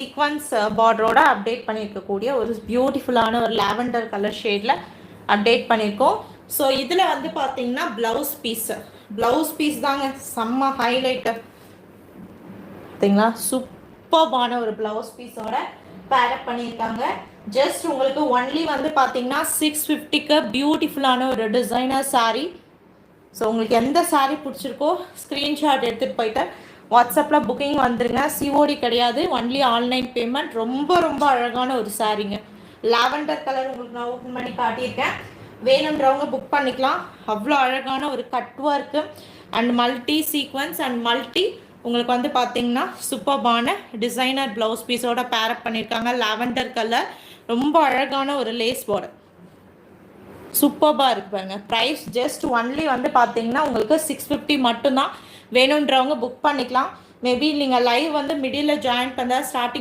Sequence பார்டரோட update பண்ணியிருக்கக்கூடிய ஒரு பியூட்டிஃபுல்லான ஒரு லாவெண்டர் கலர் ஷேடில் அப்டேட் பண்ணியிருக்கோம். ஸோ இதில் வந்து பார்த்தீங்கன்னா ப்ளவுஸ் பீஸ் தாங்க செம்ம ஹைலைட்டு பார்த்தீங்களா. சூப்பர்பான ஒரு ப்ளவுஸ் பீஸோட பேரப் பண்ணியிருக்காங்க. ஜஸ்ட் உங்களுக்கு ஒன்லி வந்து பார்த்தீங்கன்னா 650க்கு பியூட்டிஃபுல்லான ஒரு டிசைனர் சாரீ. ஸோ உங்களுக்கு எந்த சாரீ பிடிச்சிருக்கோ ஸ்க்ரீன்ஷாட் எடுத்துகிட்டு போயிட்டு வாட்ஸ்அப்பில் புக்கிங் வந்துருங்க. சிஓடி கிடையாது, ஒன்லி ஆன்லைன் பேமெண்ட். ரொம்ப ரொம்ப அழகான ஒரு சாரீங்க. லாவெண்டர் கலர் உங்களுக்கு நான் ஓப்பன் பண்ணி காட்டியிருக்கேன். வேணுன்றவங்க புக் பண்ணிக்கலாம். அவ்வளோ அழகான ஒரு cut work and multi sequence and multi உங்களுக்கு வந்து பார்த்தீங்கன்னா சூப்பர்பான டிசைனர் ப்ளவுஸ் பீஸோட பேரப் பண்ணியிருக்காங்க. லாவெண்டர் கலர் ரொம்ப அழகான ஒரு லேஸ் பார்டர் சூப்பர்பாக இருக்கு பாருங்க. ப்ரைஸ் ஜஸ்ட் ஒன்லி வந்து பார்த்தீங்கன்னா உங்களுக்கு 650 மட்டும்தான். வேணுன்றவங்க புக் பண்ணிக்கலாம். மேபி நீங்கள் லைவ் வந்து மிடில் ஜாயின் பண்ண ஸ்டார்டிங்